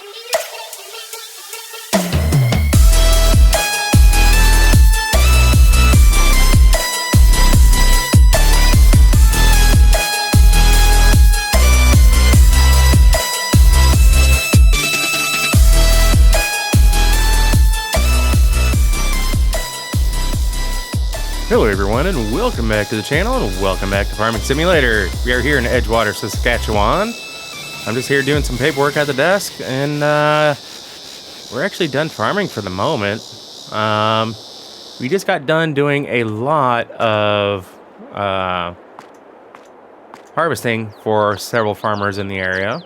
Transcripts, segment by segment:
Hello everyone and welcome back to the channel and welcome back to Farming Simulator. We are here in Edgewater, Saskatchewan. I'm just here doing some paperwork at the desk and we're actually done farming for the moment. We just got done doing a lot of harvesting for several farmers in the area.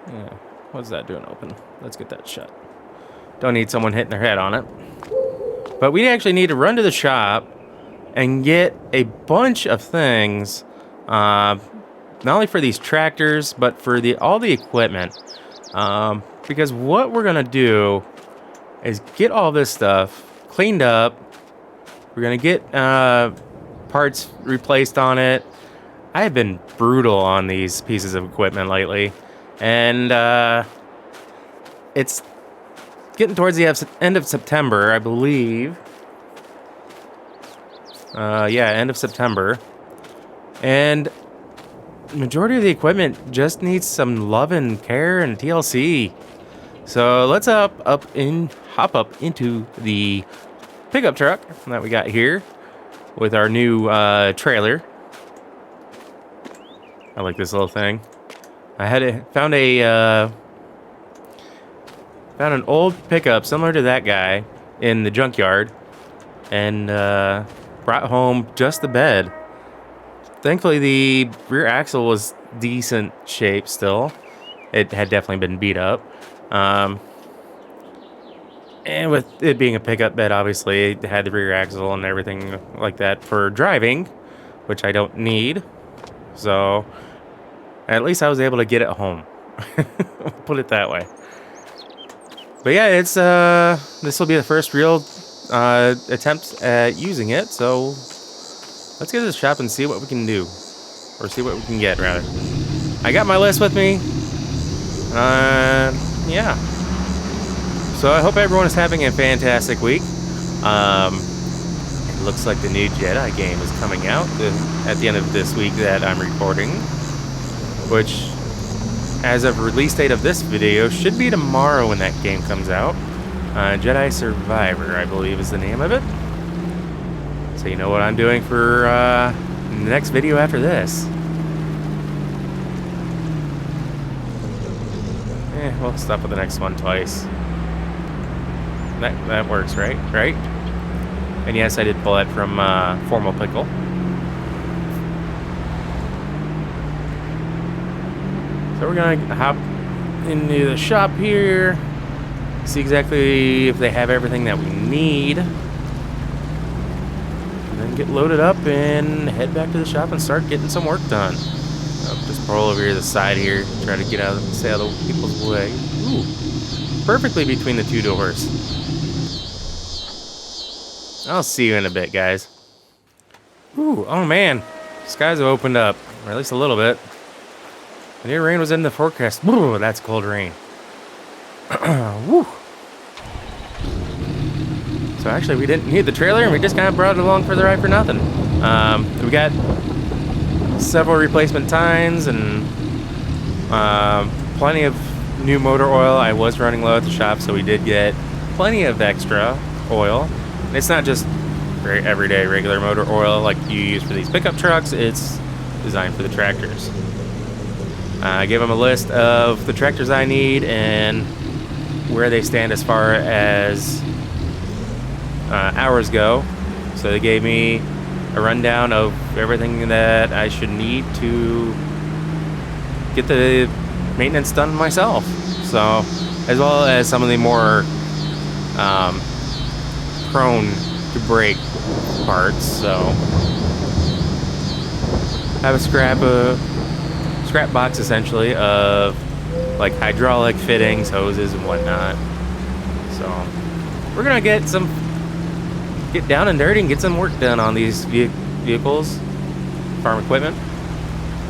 Yeah, what's that doing open? Let's get that shut. Don't need someone hitting their head on it. But we actually need to run to the shop and get a bunch of things, not only for these tractors, but for all the equipment. Because what we're going to do is get all this stuff cleaned up. We're going to get parts replaced on it. I have been brutal on these pieces of equipment lately. And it's getting towards the end of September, I believe. Yeah, end of September. And the majority of the equipment just needs some love and care and TLC. So let's hop up into the pickup truck that we got here with our new trailer. I like this little thing. I found an old pickup similar to that guy in the junkyard and brought home just the bed. Thankfully, the rear axle was decent shape still. It had definitely been beat up. And with it being a pickup bed, obviously, it had the rear axle and everything like that for driving, which I don't need. So, at least I was able to get it home. Put it that way. But yeah, it's this will be the first real attempt at using it, so let's get to the shop and see what we can do. Or see what we can get, rather. I got my list with me. Yeah. So I hope everyone is having a fantastic week. It looks like the new Jedi game is coming out at the end of this week that I'm recording. Which, as of release date of this video, should be tomorrow when that game comes out. Jedi Survivor, I believe, is the name of it. So you know what I'm doing for the next video after this. We'll stop with the next one twice. That works, right? Right? And yes, I did pull that from Formal Pickle. So we're gonna hop into the shop here, see exactly if they have everything that we need, and then get loaded up and head back to the shop and start getting some work done. Just roll over here to the side here, try to stay out of people's way. Ooh, perfectly between the two doors. I'll see you in a bit, guys. Ooh, oh man, skies have opened up, or at least a little bit. The new rain was in the forecast. Ooh, that's cold rain. Woo. So actually, we didn't need the trailer, and we just kind of brought it along for the ride for nothing. We got several replacement tines and plenty of new motor oil. I was running low at the shop, so we did get plenty of extra oil. It's not just very everyday regular motor oil like you use for these pickup trucks. It's designed for the tractors. I gave them a list of the tractors I need and where they stand as far as hours go. So they gave me a rundown of everything that I should need to get the maintenance done myself. So, as well as some of the more prone to break parts. So, I have a scrap box essentially of like hydraulic fittings, hoses, and whatnot. So, we're gonna get down and dirty and get some work done on these vehicles, farm equipment.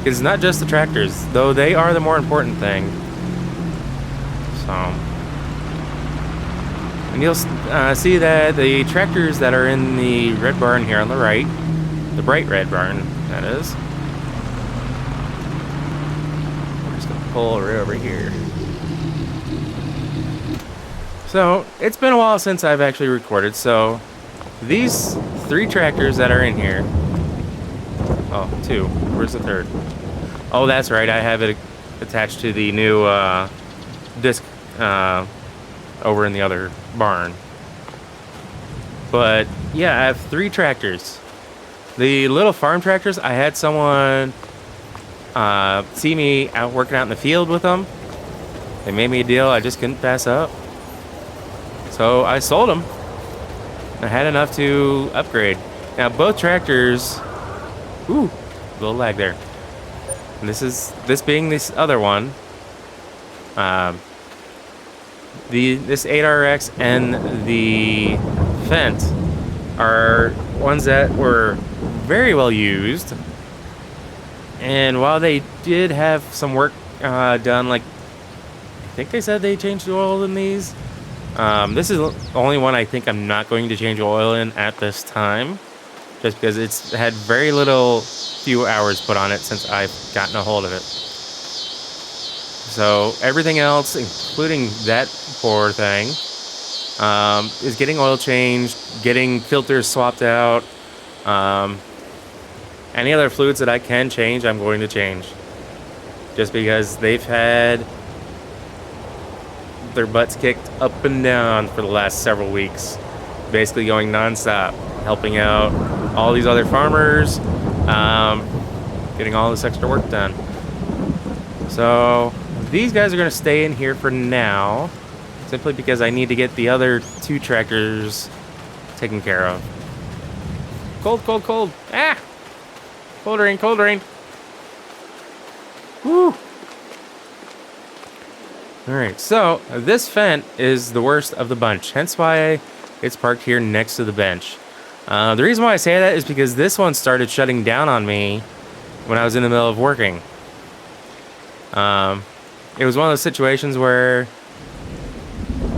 It's not just the tractors, though they are the more important thing. And you'll see that the tractors that are in the red barn here on the right, the bright red barn, that is. We're just gonna pull right over here. So, it's been a while since I've actually recorded, so these 3 tractors that are in here. Oh, 2. Where's the 3rd? Oh, that's right, I have it attached to the new disc over in the other barn. But yeah, I have 3 tractors. The little farm tractors, I had someone see me out working out in the field with them. They made me a deal I just couldn't pass up. So I sold them. I had enough to upgrade. Now both tractors, ooh, a little lag there. And this being this other one, this 8RX and the Fent are ones that were very well used. And while they did have some work done, like I think they said they changed the oil in these. This is the only one I think I'm not going to change oil in at this time, just because it's had very little few hours put on it since I've gotten a hold of it. So everything else, including that poor thing, is getting oil changed, getting filters swapped out. Any other fluids that I can change, I'm going to change. Just because they've had their butts kicked up and down for the last several weeks. Basically going non-stop, helping out all these other farmers, getting all this extra work done. So these guys are going to stay in here for now, simply because I need to get the other 2 tractors taken care of. Cold, cold, cold. Ah! Cold rain, cold rain. Woo! Alright, so this Fent is the worst of the bunch, hence why it's parked here next to the bench. The reason why I say that is because this one started shutting down on me when I was in the middle of working. It was one of those situations where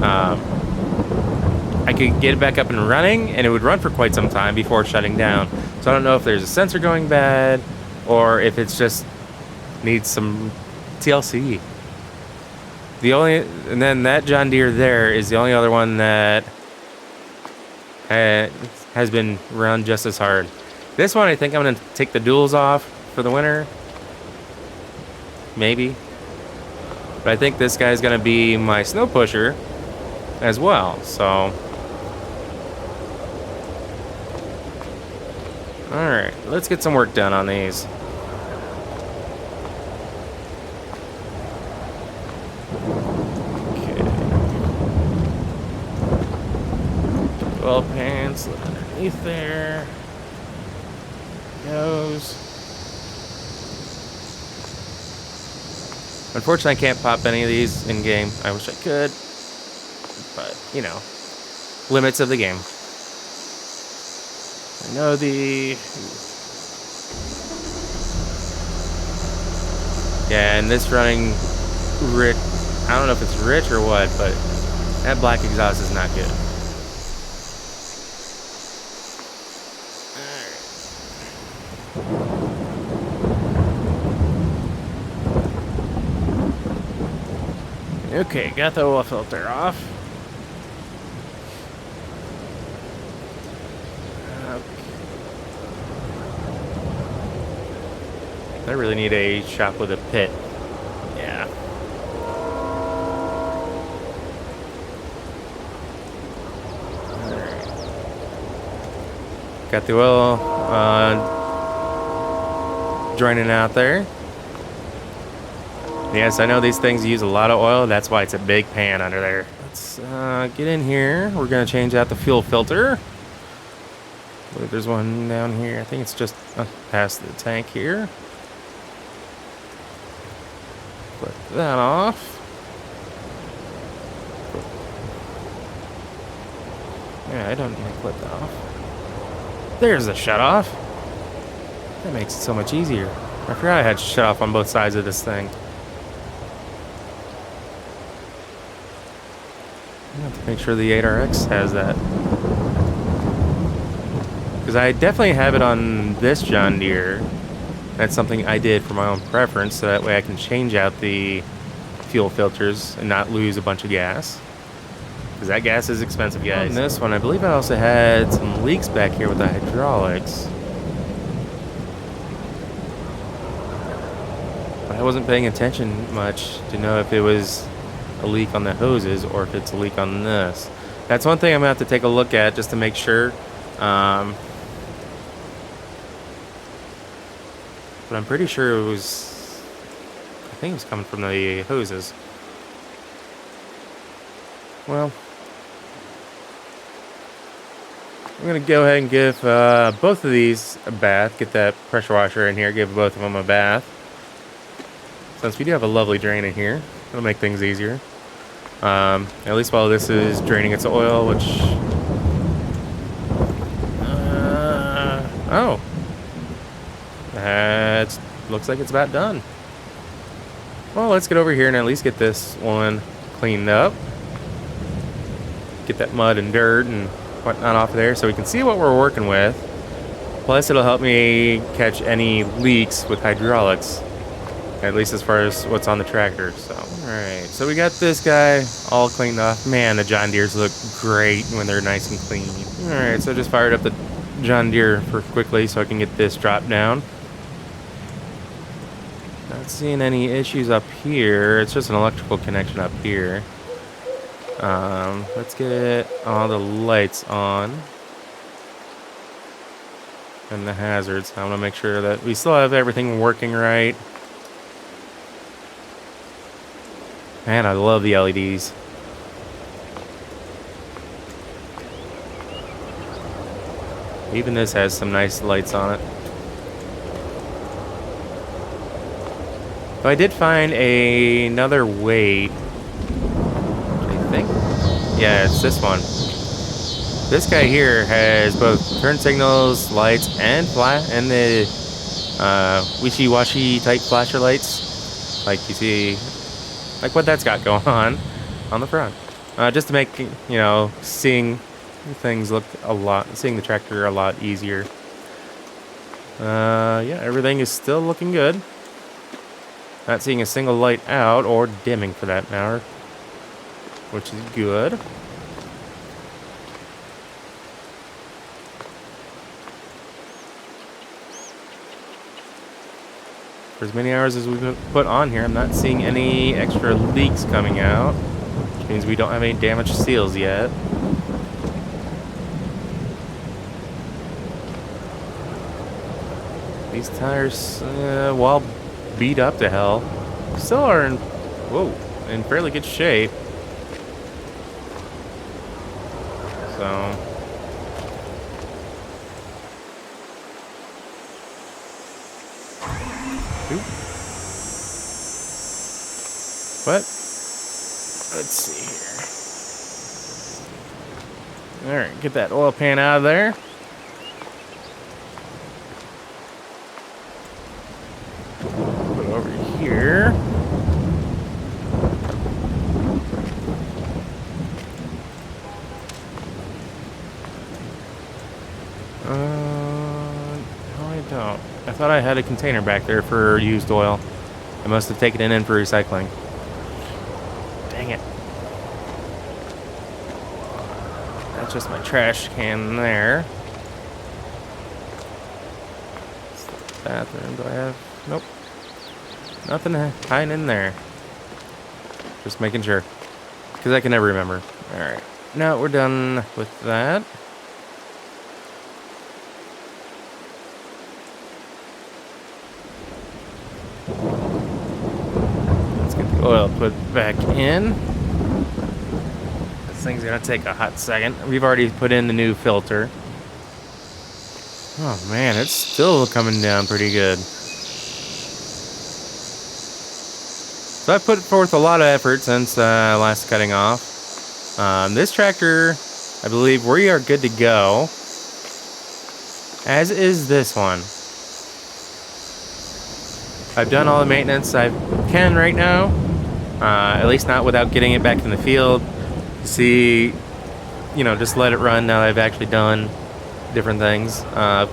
I could get it back up and running, and it would run for quite some time before shutting down. So I don't know if there's a sensor going bad, or if it's just needs some TLC. And then that John Deere there is the only other one that has been run just as hard. This one, I think I'm going to take the duals off for the winter. Maybe. But I think this guy's going to be my snow pusher as well, so. Alright, let's get some work done on these. Well, pants, look underneath there. Goes. Unfortunately, I can't pop any of these in game. I wish I could, but you know, limits of the game. I know yeah, and this running rich. I don't know if it's rich or what, but that black exhaust is not good. Okay, got the oil filter off. I really need a shop with a pit. Yeah. Alright. Got the oil joining out there. Yes, I know these things use a lot of oil. That's why it's a big pan under there. Let's get in here. We're going to change out the fuel filter. I believe there's one down here. I think it's just past the tank here. Put that off. Yeah, I don't need to clip that off. There's the shut off. That makes it so much easier. I forgot I had shut off on both sides of this thing. I have to make sure the 8RX has that. Because I definitely have it on this John Deere. That's something I did for my own preference, so that way I can change out the fuel filters and not lose a bunch of gas. Because that gas is expensive, guys. On this one, I believe I also had some leaks back here with the hydraulics. But I wasn't paying attention much to know if it was a leak on the hoses or if it's a leak on this. That's one thing I'm going to have to take a look at just to make sure. But I'm pretty sure it was, I think it was coming from the hoses. Well, I'm going to go ahead and give both of these a bath. Get that pressure washer in here, give both of them a bath. Since we do have a lovely drain in here, it'll make things easier. At least while this is draining its oil, which... oh. That looks like it's about done. Well, let's get over here and at least get this one cleaned up. Get that mud and dirt and whatnot off of there so we can see what we're working with. Plus, it'll help me catch any leaks with hydraulics. At least as far as what's on the tractor. So, alright. So we got this guy all cleaned off. Man, the John Deeres look great when they're nice and clean. Alright, so I just fired up the John Deere quickly so I can get this dropped down. Not seeing any issues up here. It's just an electrical connection up here. Let's get all the lights on. And the hazards. I want to make sure that we still have everything working right. Man, I love the LEDs. Even this has some nice lights on it. But I did find another weight. I think. Yeah, it's this one. This guy here has both turn signals, lights, and the wishy-washy type flasher lights, like you see. Like what that's got going on the front. Just to make, seeing things look seeing the tractor a lot easier. Yeah, everything is still looking good. Not seeing a single light out, or dimming for that matter, which is good. For as many hours as we've put on here, I'm not seeing any extra leaks coming out, which means we don't have any damaged seals yet. These tires, while beat up to hell, still are in fairly good shape. So... But let's see here. All right, get that oil pan out of there. Put it over here. No, I don't. I thought I had a container back there for used oil. I must have taken it in for recycling. Dang it. That's just my trash can there. Bathroom, do I have? Nope. Nothing hiding in there. Just making sure. Because I can never remember. Alright. Now we're done with that. Let's get the oil put back in. This thing's gonna take a hot second. We've already put in the new filter. Oh man, it's still coming down pretty good. So I've put forth a lot of effort since last cutting off. This tractor, I believe we are good to go. As is this one. I've done all the maintenance I can right now. At least not without getting it back in the field. see, you know, just let it run now that I've actually done different things. I'm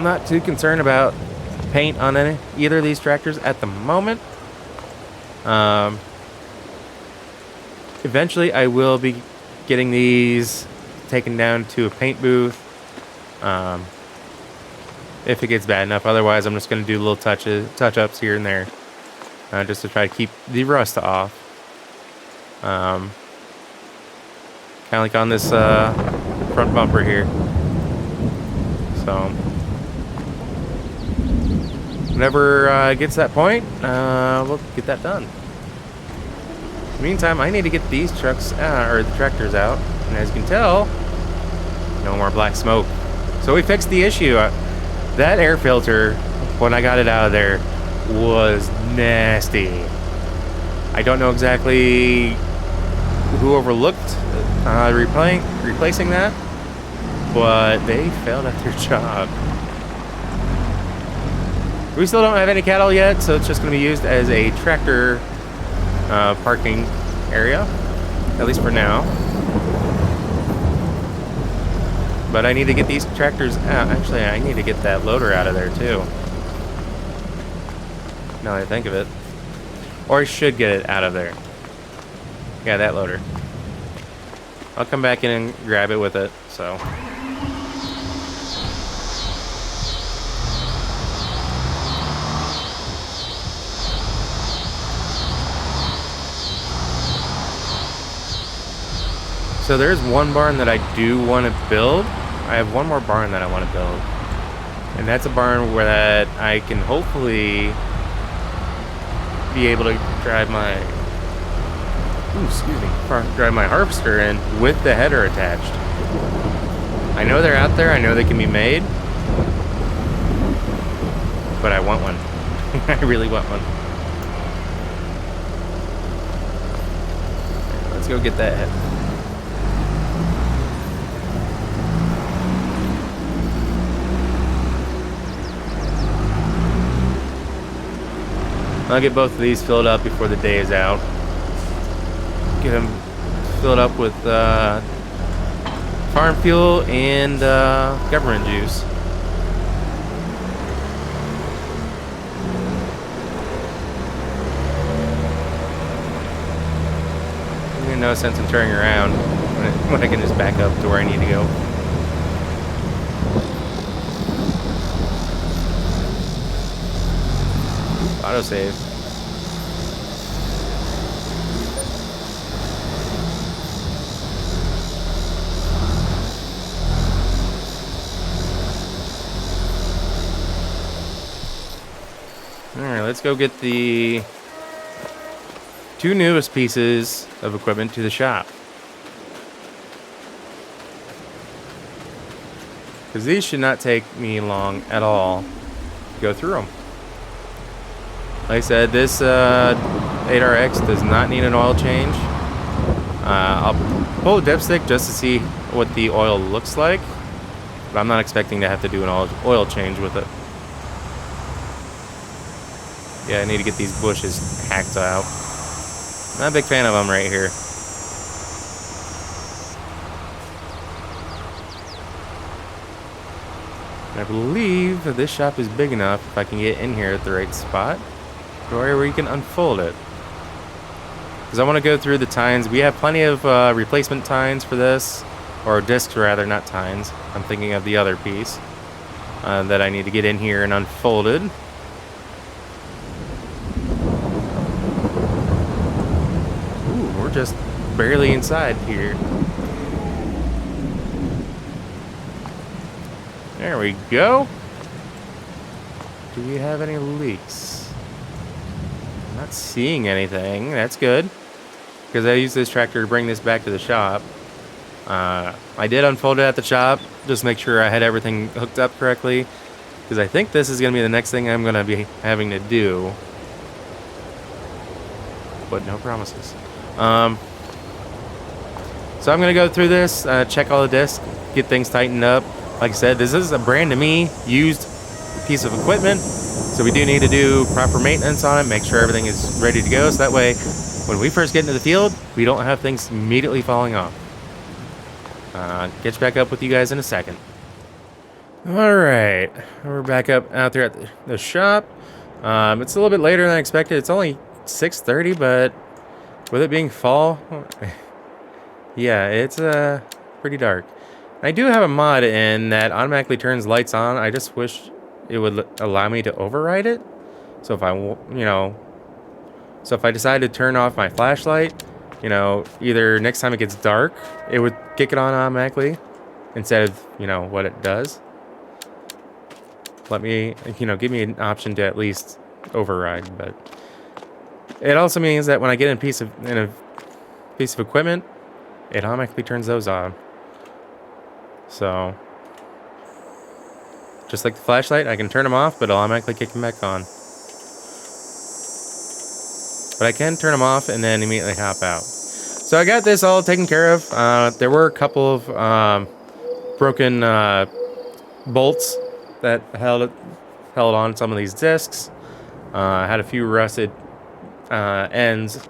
not too concerned about paint on either of these tractors at the moment. Eventually I will be getting these taken down to a paint booth if it gets bad enough. Otherwise, I'm just going to do little touch-ups here and there just to try to keep the rust off. Kind of like on this front bumper here. So whenever it gets to that point, we'll get that done. In the meantime, I need to get these trucks or the tractors out, and as you can tell, no more black smoke. So we fixed the issue. That air filter, when I got it out of there, was nasty. I don't know exactly who overlooked replacing that, but they failed at their job. We still don't have any cattle yet, so it's just going to be used as a tractor parking area, at least for now. But I need to get these tractors out. Actually, I need to get that loader out of there too, now that I think of it. Or I should get it out of there. Yeah, that loader. I'll come back in and grab it with it, so. So there's one barn that I do want to build. I have one more barn that I want to build. And that's a barn where that I can hopefully be able to drive my drive my harvester in with the header attached. I know they're out there, I know they can be made, but I want one. I really want one. Let's go get that head. I'll get both of these filled up before the day is out. Get them filled up with farm fuel and government juice. There's no sense in turning around when I can just back up to where I need to go. Autosave. Alright, let's go get the two newest pieces of equipment to the shop. Because these should not take me long at all to go through them. Like I said, this 8RX does not need an oil change. I'll pull a dipstick just to see what the oil looks like, but I'm not expecting to have to do an oil change with it. Yeah, I need to get these bushes hacked out. Not a big fan of them right here. And I believe that this shop is big enough, if I can get in here at the right spot, where you can unfold it. Because I want to go through the tines. We have plenty of replacement tines for this, or discs rather, not tines. I'm thinking of the other piece that I need to get in here and unfolded. Ooh, we're just barely inside here. There we go. Do we have any leaks? Not seeing anything. That's good, because I used this tractor to bring this back to the shop. I did unfold it at the shop, just make sure I had everything hooked up correctly, because I think this is going to be the next thing I'm going to be having to do, but no promises. So I'm going to go through this, check all the discs, get things tightened up. Like I said, this is a brand to me used piece of equipment. So we do need to do proper maintenance on it, make sure everything is ready to go, so that way when we first get into the field, we don't have things immediately falling off. Get back up with you guys in a second. All right, we're back up out there at the shop. It's a little bit later than I expected. It's only 6:30, but with it being fall, yeah, it's pretty dark. I do have a mod in that automatically turns lights on. I just wish it would allow me to override it. So if so if I decide to turn off my flashlight, either next time it gets dark, it would kick it on automatically instead of, what it does. Let me, give me an option to at least override. But it also means that when I get in a piece of equipment, it automatically turns those on. So just like the flashlight, I can turn them off, but it'll automatically kick them back on. But I can turn them off and then immediately hop out. So I got this all taken care of. There were a couple of broken bolts that held on some of these discs. I had a few rusted ends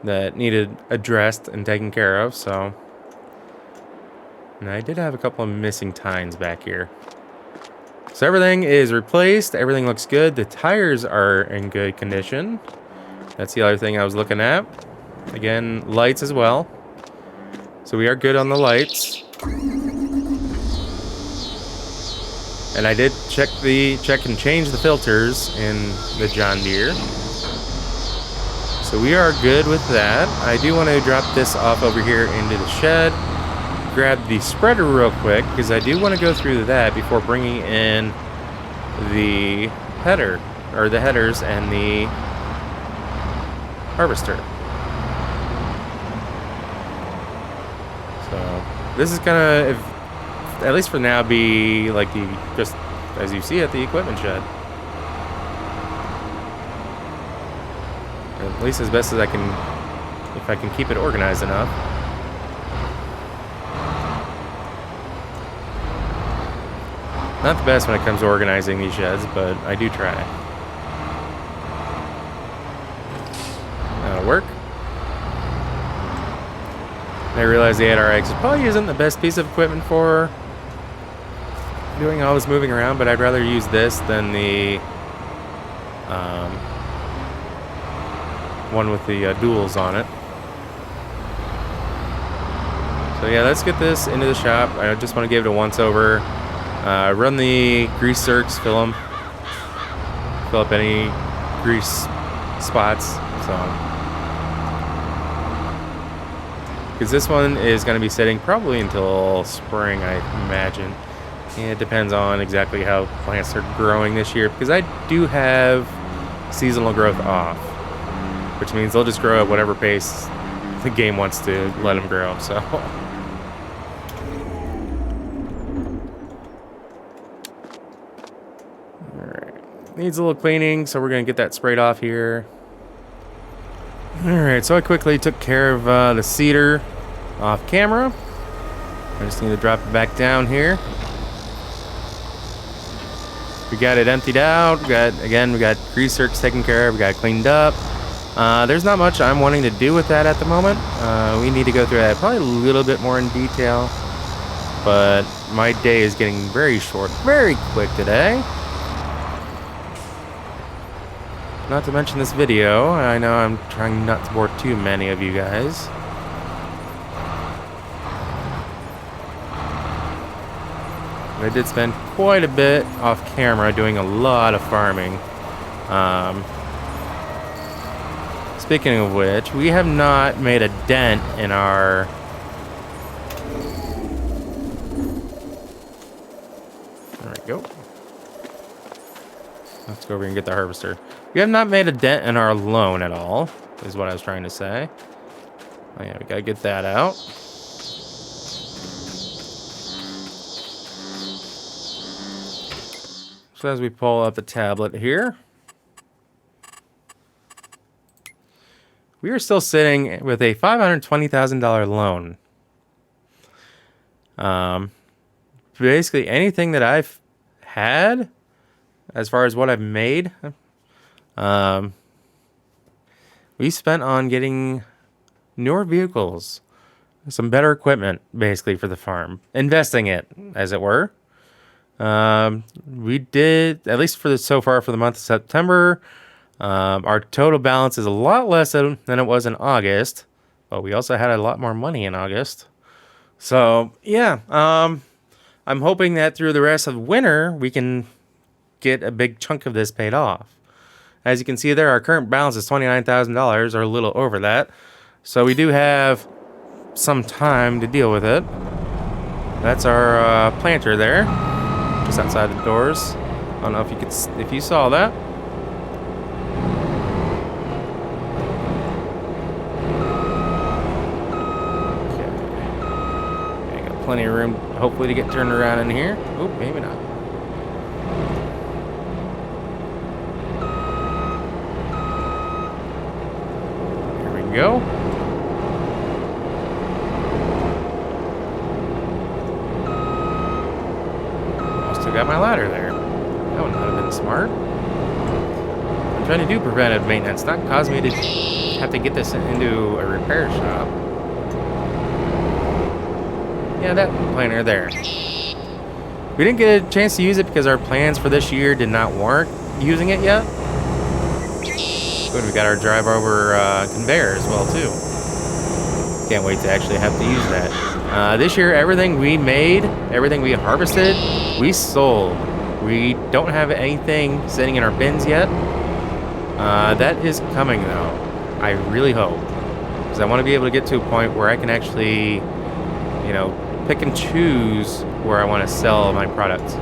that needed addressed and taken care of. So, and I did have a couple of missing tines back here. So everything is replaced. Everything looks good. The tires are in good condition. That's the other thing I was looking at. Again, lights as well. So we are good on the lights. And I did check and change the filters in the John Deere. So we are good with that. I do want to drop this off over here into the shed. Grab the spreader real quick because I do want to go through that before bringing in the header or the headers and the harvester. So this is gonna, at least for now, be like just as you see at the equipment shed. At least as best as I can, if I can keep it organized enough. Not the best when it comes to organizing these sheds, but I do try. That'll work. I realize the 8RX probably isn't the best piece of equipment for doing all this moving around, but I'd rather use this than the one with the duals on it. So yeah, let's get this into the shop. I just want to give it a once over. Run the grease zerks, fill up any grease spots. So, because this one is going to be sitting probably until spring, I imagine. And it depends on exactly how plants are growing this year, because I do have seasonal growth off, which means they'll just grow at whatever pace the game wants to let them grow. So. Needs a little cleaning, so we're going to get that sprayed off here. Alright, so I quickly took care of the cedar off camera. I just need to drop it back down here. We got it emptied out. We got grease zerks taken care of. We got it cleaned up. There's not much I'm wanting to do with that at the moment. We need to go through that probably a little bit more in detail. But my day is getting very short, very quick today. Not to mention this video. I know I'm trying not to bore too many of you guys. I did spend quite a bit off camera doing a lot of farming. Speaking of which, we have not made a dent in our... There we go. Let's go over and get the harvester. We have not made a dent in our loan at all, is what I was trying to say. Oh yeah, we gotta get that out. So as we pull up the tablet here, we are still sitting with a $520,000 loan. Basically anything that I've had, as far as what I've made, We spent on getting newer vehicles, some better equipment, basically, for the farm. Investing it, as it were. We did, at least so far for the month of September, our total balance is a lot less than it was in August. But we also had a lot more money in August. So, yeah. I'm hoping that through the rest of winter, we can get a big chunk of this paid off. As you can see there, our current balance is $29,000, or a little over that. So we do have some time to deal with it. That's our planter there, just outside the doors. I don't know if you saw that. Okay. I got plenty of room, hopefully, to get turned around in here. Oh, maybe not. Go. Still got my ladder there. That would not have been smart. I'm trying to do preventive maintenance, not cause me to have to get this into a repair shop. Yeah, that planter there. We didn't get a chance to use it because our plans for this year did not warrant using it yet. Good, we got our drive over conveyor as well too. Can't wait to actually have to use that. This year, everything we made, everything we harvested, we sold. We don't have anything sitting in our bins yet. That is coming though. I really hope, because I want to be able to get to a point where I can actually, you know, pick and choose where I want to sell my product,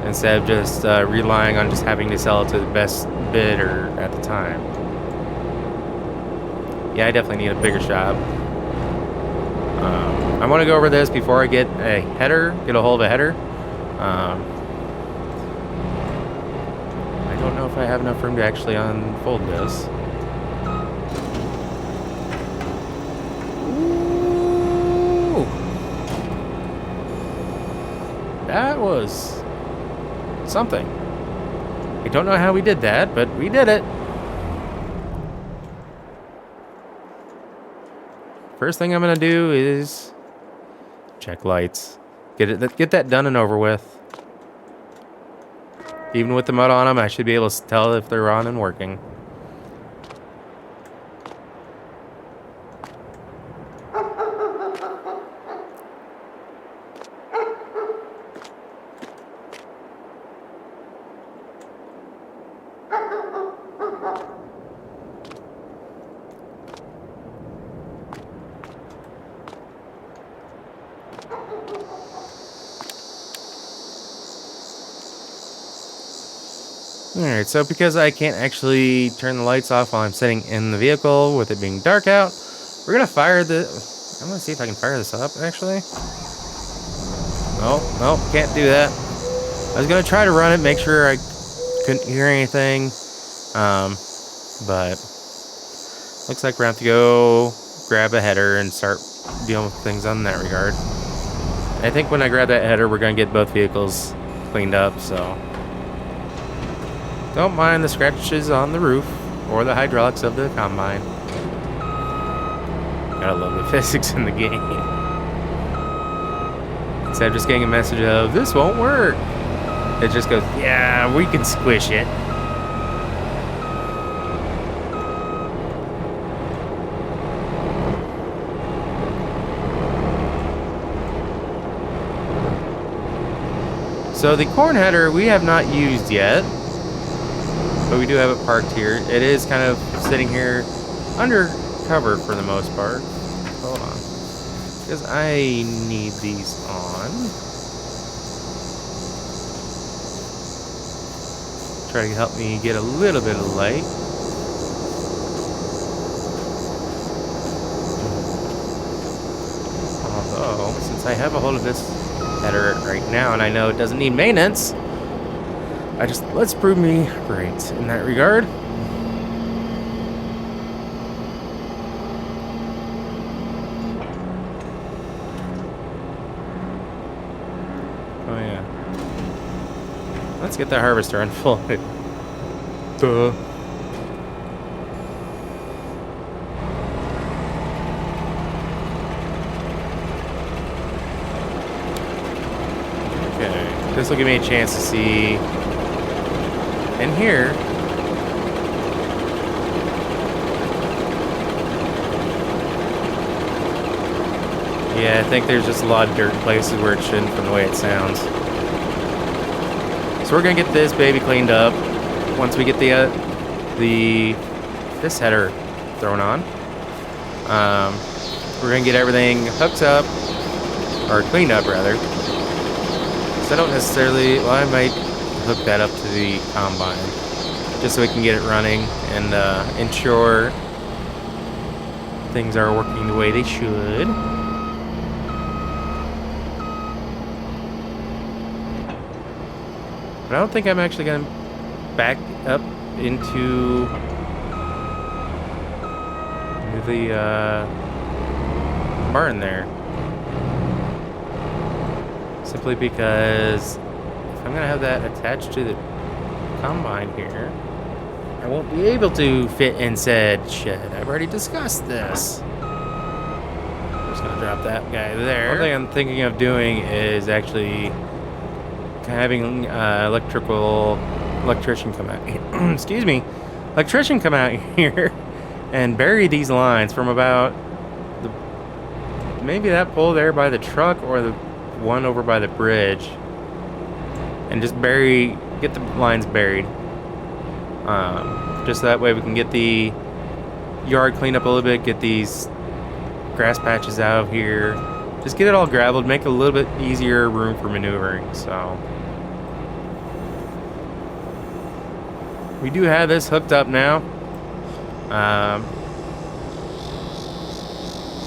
instead of just relying on just having to sell it to the best bidder at the time. Yeah, I definitely need a bigger shop. I want to go over this before I get a hold of a header. I don't know if I have enough room to actually unfold this. Ooh. That was something. I don't know how we did that, but we did it. First thing I'm gonna do is check lights. Get that done and over with. Even with the mud on them, I should be able to tell if they're on and working. Alright, so because I can't actually turn the lights off while I'm sitting in the vehicle with it being dark out, we're gonna fire I'm gonna see if I can fire this up, actually. No, can't do that. I was gonna try to run it, make sure I couldn't hear anything. But looks like we're gonna have to go grab a header and start dealing with things on that regard. I think when I grab that header, we're gonna get both vehicles cleaned up, so don't mind the scratches on the roof or the hydraulics of the combine. Gotta love the physics in the game. Instead of just getting a message of, this won't work, it just goes, yeah, we can squish it. So the corn header we have not used yet, but we do have it parked here. It is kind of sitting here under cover for the most part. Hold on, because I need these on. Try to help me get a little bit of light. Although, since I have a hold of this header right now, and I know it doesn't need maintenance, let's prove me right in that regard. Oh yeah. Let's get the harvester unfolded. Duh. this will give me a chance to see in here. Yeah, I think there's just a lot of dirt places where it shouldn't from the way it sounds. So we're gonna get this baby cleaned up once we get this header thrown on. We're gonna get everything hooked up, or cleaned up rather. So I don't necessarily, well, I might hook that up to the combine just so we can get it running and ensure things are working the way they should. But I don't think I'm actually going to back up into the barn there. Simply because if I'm going to have that attached to the combine here, I won't be able to fit in said shed. I've already discussed this. I'm just going to drop that guy there. One thing I'm thinking of doing is actually having electrician come out here. Excuse me, electrician come out here and bury these lines from about maybe that pole there by the truck or the one over by the bridge, and just get the lines buried. Just that way we can get the yard cleaned up a little bit, get these grass patches out of here, just get it all gravelled, make it a little bit easier room for maneuvering. So we do have this hooked up now.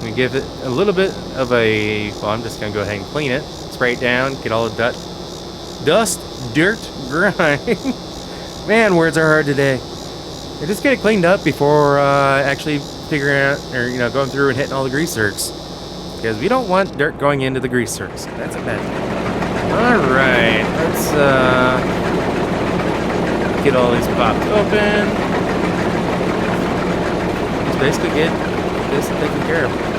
We give it a little bit of a, well, I'm just gonna go ahead and clean it, spray it down, get all the dust, dirt, grime. Man, words are hard today. And just get it cleaned up before actually figuring out, or going through and hitting all the grease zerks, because we don't want dirt going into the grease zerks. That's a bad thing. All right, let's get all these popped open. Just basically get this taken care of.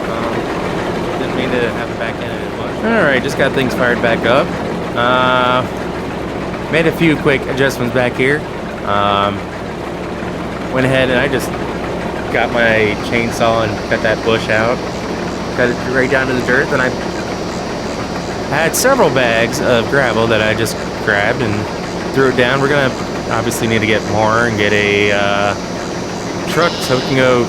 Didn't mean to have it back in it much. Alright, just got things fired back up. Made a few quick adjustments back here. Went ahead and I just got my chainsaw and cut that bush out. Cut it right down to the dirt. Then I had several bags of gravel that I just grabbed and threw it down. We're going to obviously need to get more and get a truck so we can go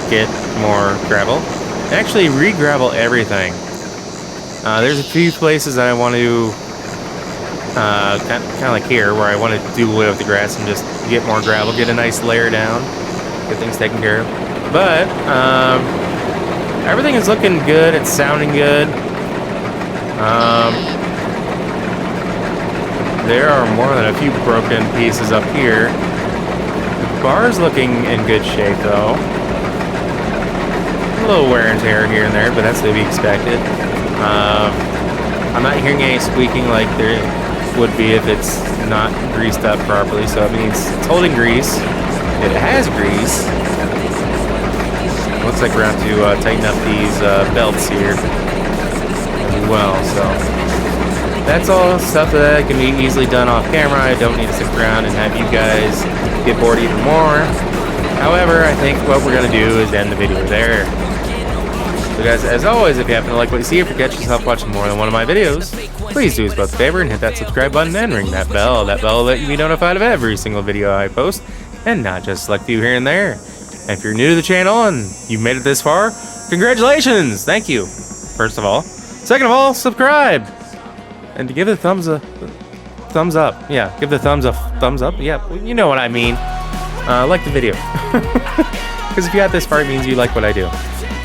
get more gravel. Actually re-gravel everything. There's a few places that I want to kind of like here where I want to do away with the grass and just get more gravel, get a nice layer down, get things taken care of. But everything is looking good, it's sounding good. There are more than a few broken pieces up here. The bar's looking in good shape though. A little wear and tear here and there, but that's to be expected. I'm not hearing any squeaking like there would be if it's not greased up properly, so it means it's holding grease. It has grease. Looks like we're going to have to tighten up these belts here as well. So that's all stuff that can be easily done off camera. I don't need to stick around and have you guys get bored even more. However, I think what we're going to do is end the video there. So guys, as always, if you happen to like what you see, if you catch yourself watching more than one of my videos, please do us both a favor and hit that subscribe button and ring that bell. That bell will let you be notified of every single video I post, and not just select a few here and there. And if you're new to the channel and you've made it this far, congratulations! Thank you, first of all. Second of all, subscribe! And to give it a thumbs up. Yeah, give the thumbs up. Yeah, you know what I mean. Like the video. Because if you got this far, it means you like what I do.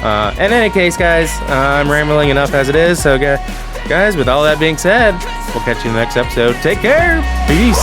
In any case, guys, I'm rambling enough as it is. So, guys, with all that being said, we'll catch you in the next episode. Take care. Peace.